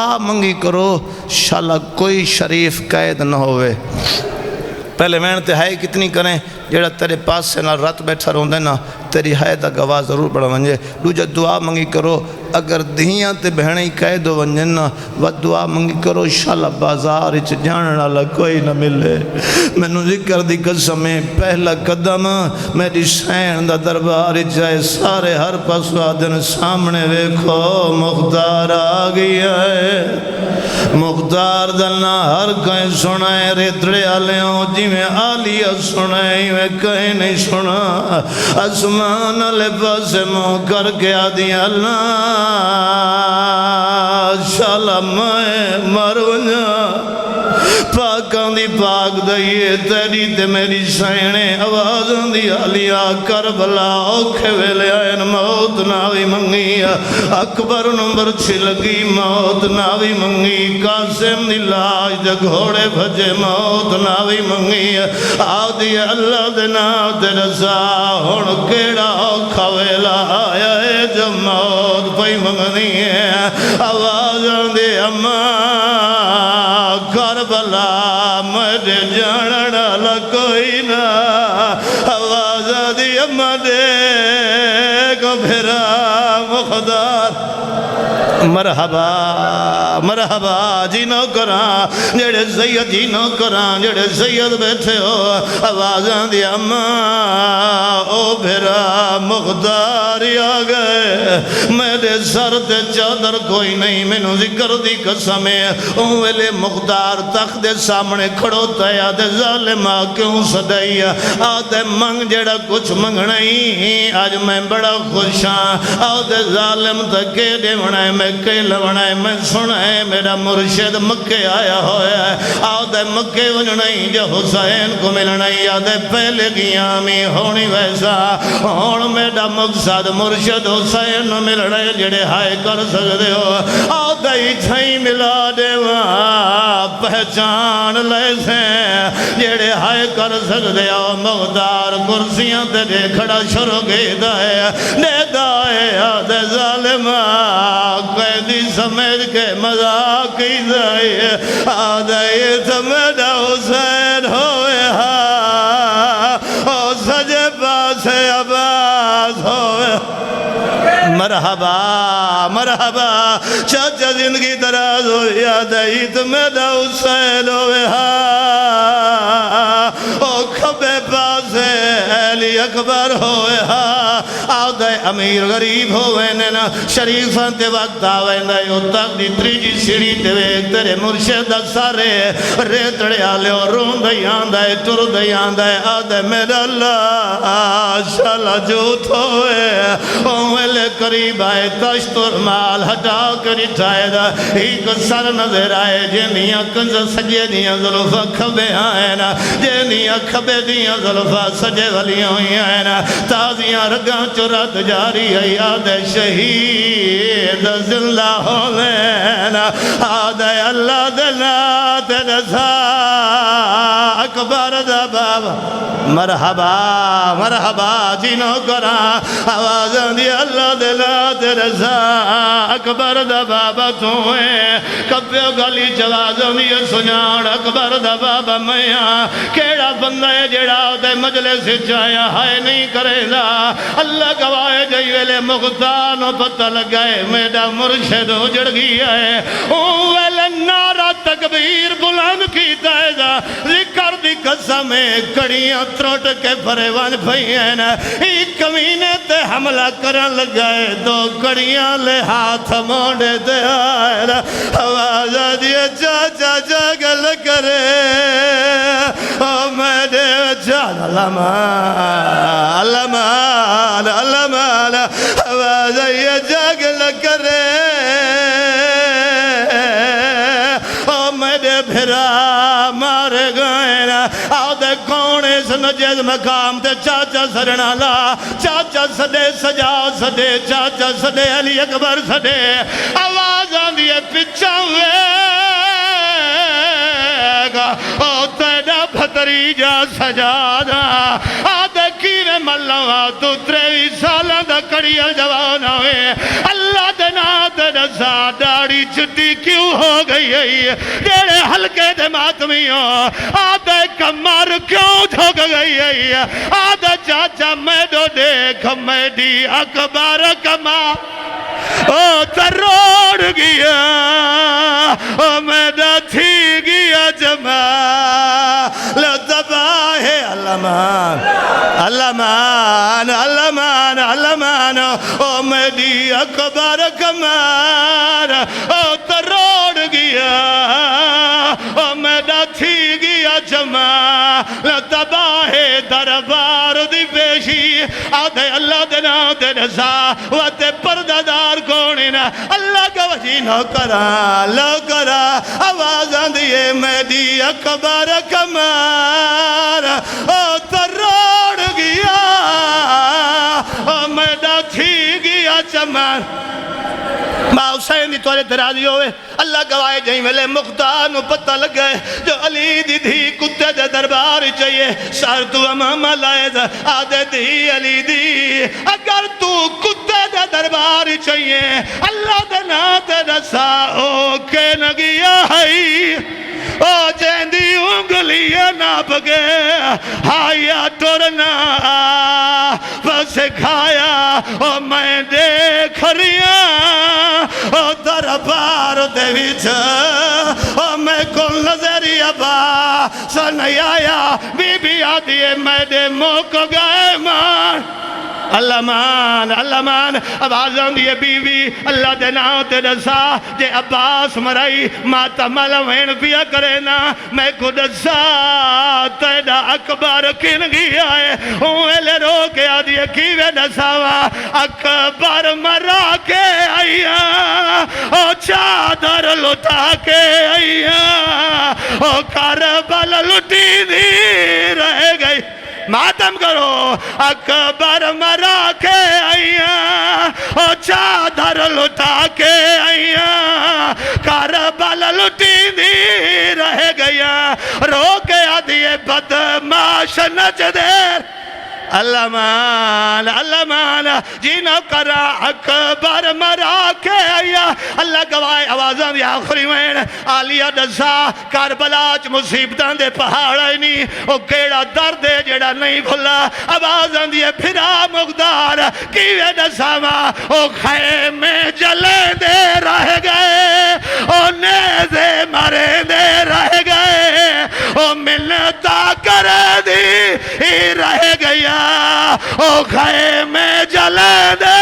منگی کرو شالا کوئی شریف قید نہ ہوئے۔ پہلے محنت ہے کتنی کریں جڑا تیرے پاس سے نہ رات بیٹھا رہوں دے نا تیری ہے دا گواہ ضرور پڑا ونجے۔ دوجہ دعا منگی کرو اگر دہیاں تے بہنیں قید ہو ونجن نا و دعا منگی کرو شالا بازار اچ جاننا والا کوئی نہ ملے۔ میں نو ذکر دی قسمیں پہلا قدم میری سین دا دربار جائے سارے ہر پسوا دن سامنے ویکھو مختار آ گیا ہے۔ مختار دلنا ہر کہیں سنائے ریتڑے آلیوں جی میں آلیہ سنائے میں کہیں نہیں سنا۔ اسمان علی پاس مو کر کے آدھی اللہ شالا میں مرونجا پاکاں دی پاک دئیے تیری تے میری سینے آوازاں دی آلیا کربلا اوکھے ویلے آئین موت ناوی منگی اکبر نمبر چھلگی موت ناوی منگی قاسم دی لاج دے گھوڑے بھجے موت ناوی منگی آدھی اللہ دے نام دے رسا ہون کیڑا اوکھا ویلا آیا ہے جو موت پئی منگنی ہے آوازاں دی اماں کربلا مجھے جاننا لکوئی نا آواز دی اماں دے کو بھرا مخدار مرحبا مرحبا جی نو کران جڑے سید جی نو کران جڑے سید بیٹھے ہو آوازاں دی اماں او بھرا مختار آ گئے میرے سر تے چادر کوئی نہیں میں نو ذکر دی قسمیں اون ویلے مختار تخت دے سامنے کھڑوتا ہے آدھے ظالمہ کیوں سدائی آدھے منگ جڑا کچھ منگنائی آج میں بڑا خوش ہاں آدھے ظالم تکے دے منائے میں کے لونائے میں سنائے میرا مرشد مکے آیا ہویا ہے آدھے مکے ونجنائی جو حسین کو ملنائی آدھے پہلے قیامی ہونی ویسا ہون میرا مقصد مرشد حسین ملنائی جڑے ہائے کر سکتے ہو آدھے ہی چھائی ملا دے وہاں پہچان لے سے جڑے ہائے کر سکتے ہو مختار کرسیاں تے دے کھڑا شروع گئی دائے آدھے ظالمہ قیدی سمیت کے مذاق کی دائے آدھے یہ سمیت حسین ہوئے او سجے پاس عباس ہوئے مرحبا مرحبا چاچا زندگی دراز ہوئی آدھائی تمہیں حسین ہوئے او کھبے پاسے علی اکبر ہوئے آدھے امیر غریب ہوئے نینا شریفاں تے وقت آوے نہیں اتاق دی تریجی سیڑھی تے ویک تیرے مرشد سارے ریتڑے آلے اور رون دیان دائے ٹر دیان دائے آدھے میرا اللہ شالا جوت ہوئے اوہلے قریب آئے تشتر مال ہٹا کر اٹھائے دا ایک سر نظر آئے جنیاں کنز سجے دیاں ظلفہ کھبے آئے نا جنیاں کھبے دیاں ظلفہ سجے ولیاں ہوئی آئے نا تازیاں رگاں چرات جاری ہے یاد شہید زندہ ہو لینا آدھے اللہ دلنا تنسا اکبر دا بابا مرحبا مرحبا جنو کران آوازاں دی اللہ دلنا تنسا اکبر دا بابا توئے کبھے گلی جوازاں دی سنان اکبر دا بابا میاں کیڑا بندہ ہے جڑا دے مجلس جایا ہائے نہیں کرے دا اللہ گواہ جائی ویلے مختانو پتہ لگائے میرا مرشد اجڑ گیا ہے ویلے نعرہ تکبیر بلند کیتا ہے دا ذکر دی قسمیں کڑیاں تروٹ کے پریوان پھئین ایک کمینے تے حملہ کرن لگائے دو کڑیاں لے ہاتھ موڑے دے آئے آوازہ دیئے چاچا جاگل کرے او میرے چاچا علمان علمان علمان آواز یہ جاگل کرے او میرے بھرا مارے گئے آدھے کون اس نجیز مقام تے چاچا سرنا لا چاچا سدے سجا سدے چاچا سدے علی اکبر سدے آواز آندھئے پچھا ہوئے گا او تیڑا بھتری جا سجا دا آدھے کی ملوا تو 23 سالاں دا کڑیل جوان ہوئے اللہ دے نام تے دسا داڑھی چٹی کیوں ہو گئی ہے تیرے حلقے دے ماتمیوں آدھے کمر کیوں جھک گئی ہے آدھے چاچا میڈو دیکھ میڈی اکبر کما او تروڑ گیا او میڈا تھی گیا جمال لطباہ علمان علمان علمان علمان او میڈی اکبر کمار او تروڑ گیا او میڈا تھی گیا جمال لطباہ دربار دی پیشی آدھے اللہ دے نام دے نسا وتے پردادار کونینا اللہ کا وجی نو کرا آوازاں دیئے میڈی اکبر کمار او تروڑ گیا او میڈا تھی گیا چمار ماں حسین دی توڑے درازی ہوئے اللہ گواہ جائیں ویلے مختار نو پتہ لگے جو علی دی دھی کتے دے دربار چاہیے سار تو امامہ لائے دا آدھے دی علی دی اگر تو کتے دے دربار چاہیے اللہ دے نا دے نسا او کے نگیا ہے او جیندی انگلیاں ناپ گے ہایا ٹورنا بس کھایا او میں دیکھ رہیا او دربار دے وچ او میں کل نظری ابا سنی آیا بی بی آدھیے میں دے موک گئے مان اللہ مان اللہ مان آوازاں دیئے بیوی اللہ دے نام تے دسا جے عباس مرائی ماتا ملوین پیا کرے نا میں کو دسا تیڑا اکبر کن گیا ہے اوہلے رو کے آدھیے کیوے دساوا اکبر مرا کے آئیا او چادر لٹا کے آئیا او کربل لٹی دی رہ گئی ماتم کرو اکبر مرا کے آئیاں او چادر لٹا کے آئیاں کربل لٹی دی رہ گیا رو کے آدھیے بدماش نچ دیر اللہ مان جینو کرا اکبر مرا کے آیا اللہ گواہ آوازاں دی آخری وین آلیہ دسا کربلاچ مصیبتاں دے پہاڑائی نہیں او کیڑا درد ہے جیڑا نہیں بھلا آوازاں دی پھرا مقدار کیوے دسا ماں او خیمے جلے دے رہ گئے او نیزے مرے دے رہ گئے او ملتا کر دی رہ گیا او خیمے جلے دے